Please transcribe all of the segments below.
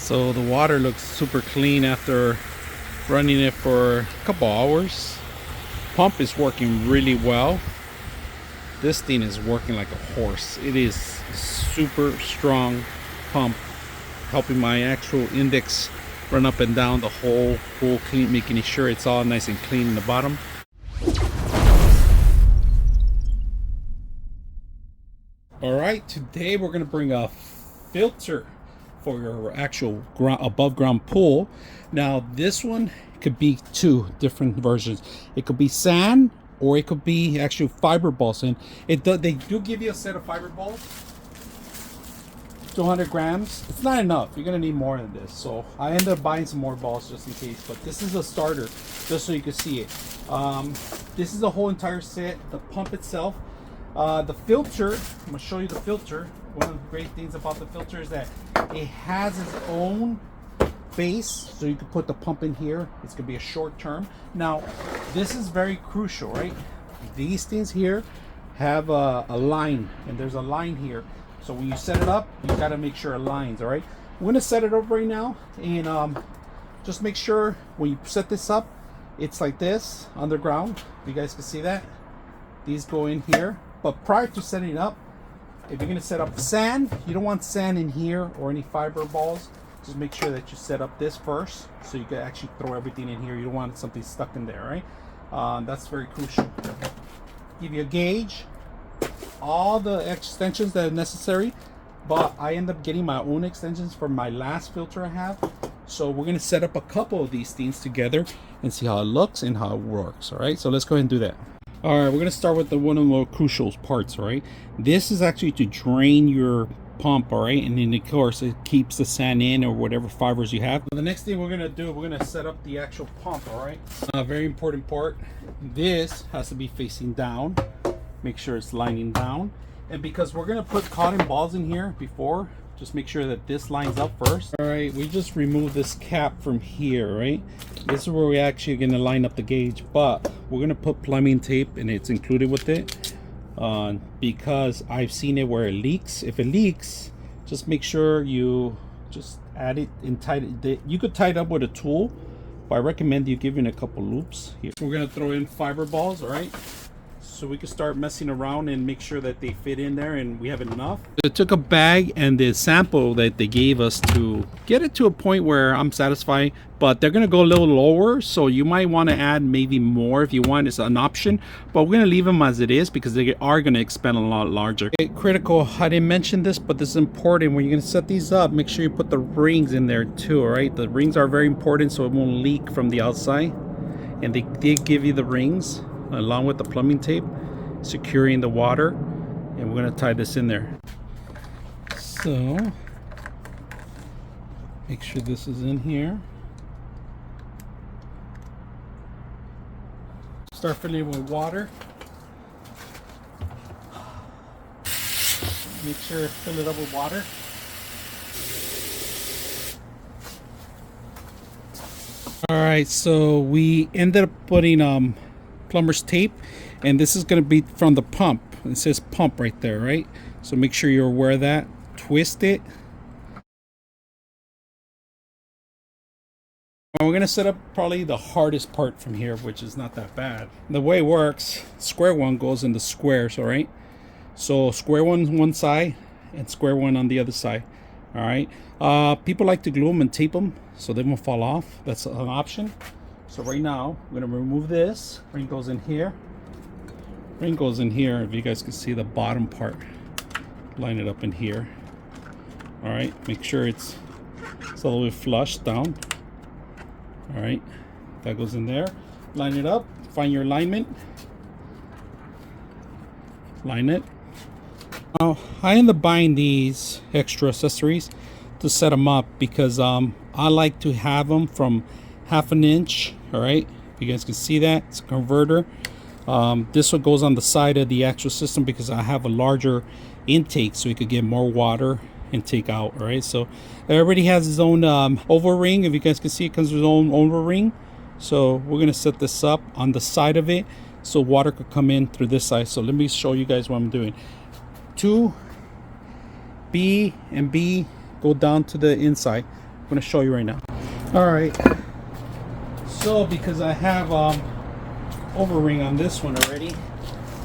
So the water looks super clean after running it for a couple hours. Pump is working really well. This thing is working like a horse. It is super strong pump, helping my actual index run up and down the whole pool, clean, making sure it's all nice and clean in the bottom. All right, today we're gonna bring a filter for your actual above ground pool. Now this one could be two different versions. It could be sand or it could be actual fiber balls, and they do give you a set of fiber balls, 200 grams. It's not enough, you're gonna need more than this, so I ended up buying some more balls just in case, but this is a starter just so you can see it. This is the whole entire set. The pump itself, the filter, I'm gonna show you the filter. One of the great things about the filter is that it has its own base, so you can put the pump in here. It's gonna be a short term. Now this is very crucial, right? These things here have a line, and there's a line here, so when you set it up, you got to make sure it lines. All right, I'm gonna set it up right now, and just make sure when you set this up, it's like this underground. You guys can see that these go in here. But prior to setting it up, if you're gonna set up sand, you don't want sand in here or any fiber balls. Just make sure that you set up this first, so you can actually throw everything in here. You don't want something stuck in there, right? That's very crucial. Give you a gauge, all the extensions that are necessary, but I end up getting my own extensions for my last filter I have. So we're gonna set up a couple of these things together and see how it looks and how it works. All right, so let's go ahead and do that. All right, we're gonna start with one of the more crucial parts. All right, this is actually to drain your pump. All right, and then of course it keeps the sand in or whatever fibers you have. The next thing we're gonna do, we're gonna set up the actual pump. All right, very important part. This has to be facing down. Make sure it's lining down, and because we're gonna put cotton balls in here before, just make sure that this lines up first. All right, we just remove this cap from here, right? This is where we're actually gonna line up the gauge, but we're gonna put plumbing tape, and it's included with it, because I've seen it where it leaks. If it leaks, just make sure you just add it and tighten it. You could tie it up with a tool, but I recommend you giving a couple loops here. We're gonna throw in fiber balls, all right? So we can start messing around and make sure that they fit in there and we have enough. I took a bag and the sample that they gave us to get it to a point where I'm satisfied, but they're gonna go a little lower, so you might want to add maybe more if you want. It's an option, but we're gonna leave them as it is because they are gonna expand a lot larger. Okay, critical, I didn't mention this, but this is important. When you're gonna set these up, make sure you put the rings in there too. All right, the rings are very important so it won't leak from the outside, and they did give you the rings along with the plumbing tape securing the water, and we're going to tie this in there. So make sure this is in here. Start filling it with water. Make sure to fill it up with water. All right, so we ended up putting plumber's tape, and this is going to be from the pump. It says pump right there, right? So make sure you're aware of that. Twist it. We're going to set up probably the hardest part from here, which is not that bad. The way it works, square one goes into squares, all right? So square one side and square one on the other side, all right? People like to glue them and tape them so they won't fall off. That's an option. So right now, I'm going to remove this. Ring goes in here. Ring goes in here. If you guys can see the bottom part, line it up in here. All right, make sure it's a little bit flush down. All right, that goes in there. Line it up. Find your alignment. Line it. Now, I end up buying these extra accessories to set them up because I like to have them from 1/2 inch. All right, you guys can see that it's a converter. This one goes on the side of the actual system because I have a larger intake, so you could get more water and take out. All right, so everybody has his own oval ring. If you guys can see, it comes with its own oval ring. So we're gonna set this up on the side of it so water could come in through this side. So let me show you guys what I'm doing. 2 B and B go down to the inside. I'm gonna show you right now. All right, so because I have O-ring on this one already,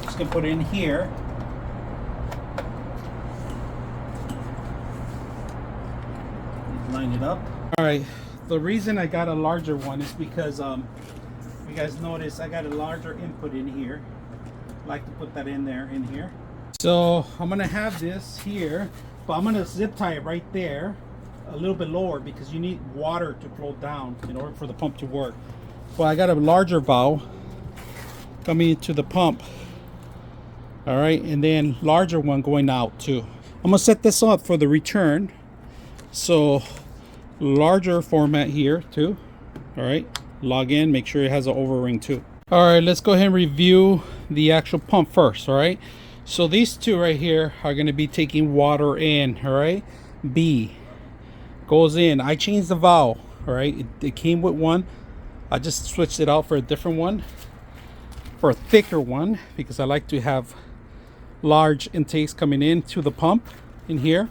just gonna put it in here. Line it up. All right, the reason I got a larger one is because you guys notice I got a larger input in here. I like to put that in there, in here. So I'm gonna have this here, but I'm gonna zip tie it right there, a little bit lower, because you need water to flow down in order for the pump to work. Well, I got a larger valve coming into the pump. All right, and then larger one going out too. I'm gonna set this up for the return. So larger format here too. All right, log in, make sure it has an O-ring too. All right, let's go ahead and review the actual pump first. All right, so these two right here are going to be taking water in. All right, B goes in. I changed the valve. All right, it came with one, I just switched it out for a different one, for a thicker one, because I like to have large intakes coming into the pump in here.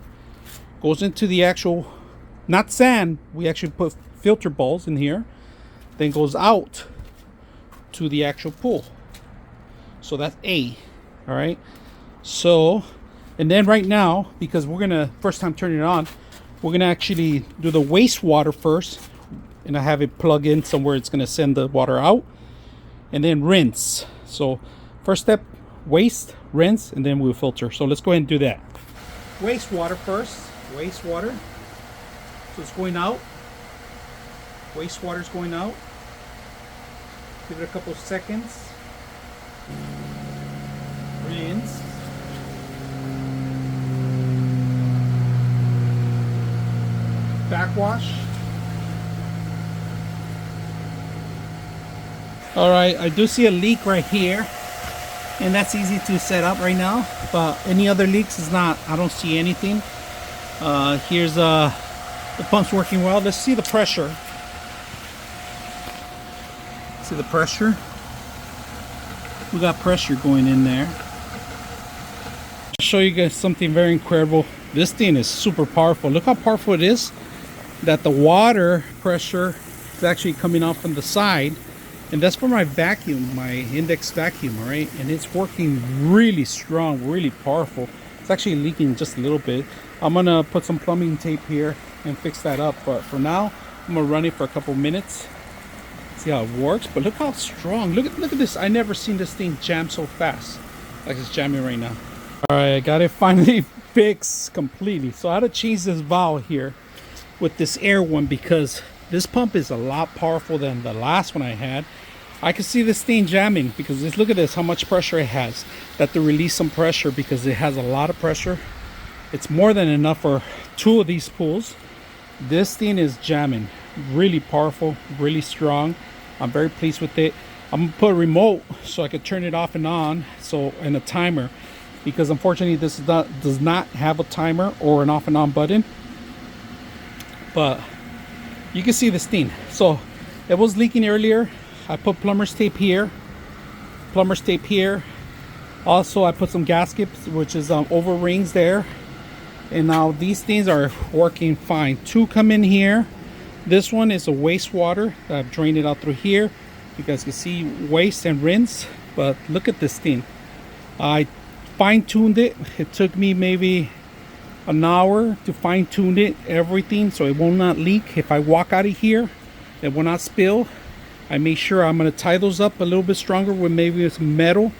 Goes into the actual, not sand, we actually put filter balls in here, then goes out to the actual pool. So that's A. All right, so, and then right now, because we're gonna first time turn it on, we're gonna actually do the wastewater first, and I have it plug in somewhere. It's gonna send the water out, and then rinse. So first step, waste, rinse, and then we'll filter. So let's go ahead and do that. Wastewater first. Wastewater, so it's going out. Wastewater is going out. Give it a couple seconds. Rinse. Backwash. All right, I do see a leak right here, and that's easy to set up right now, but any other leaks is not, I don't see anything. Here's the pump's working well. Let's see the pressure. See the pressure? We got pressure going in there. I'll show you guys something very incredible. This thing is super powerful. Look how powerful it is, that the water pressure is actually coming off from the side, and that's for my vacuum, my index vacuum. All right, and it's working really strong, really powerful. It's actually leaking just a little bit. I'm gonna put some plumbing tape here and fix that up, but for now I'm gonna run it for a couple minutes, see how it works. But look how strong, look at this. I never seen this thing jam so fast like it's jamming right now. All right, I got it finally fixed completely. So I had to change this valve here with this air one, because this pump is a lot powerful than the last one I had. I can see this thing jamming because just look at this, how much pressure it has. That to release some pressure, because it has a lot of pressure. It's more than enough for 2 of these pools. This thing is jamming, really powerful, really strong. I'm very pleased with it. I'm gonna put a remote so I could turn it off and on, so, and a timer, because unfortunately this does not have a timer or an off and on button. But you can see this thing. So it was leaking earlier. I put plumber's tape here, plumber's tape here. Also I put some gaskets, which is O-rings there. And now these things are working fine. 2 come in here. This one is a wastewater. I've drained it out through here. You guys can see waste and rinse. But look at this thing. I fine-tuned it. It took me maybe an hour to fine-tune it, everything, so it will not leak. If I walk out of here, it will not spill. I made sure I'm going to tie those up a little bit stronger with maybe some metal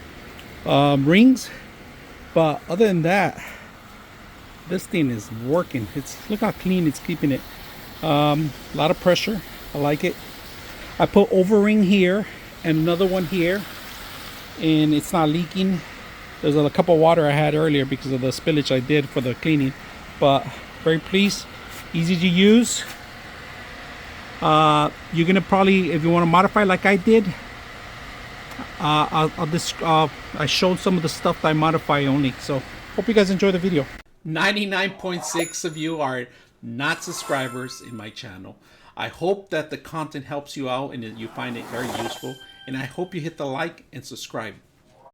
rings. But other than that, this thing is working. Look how clean it's keeping it. A lot of pressure. I like it. I put O-ring here and another one here, and it's not leaking. There's a cup of water I had earlier because of the spillage I did for the cleaning, but very pleased. Easy to use. You're gonna probably, if you want to modify like I did, I showed some of the stuff that I modify only. So hope you guys enjoy the video. 99.6 of you are not subscribers in my channel. I hope that the content helps you out and that you find it very useful, and I hope you hit the like and subscribe.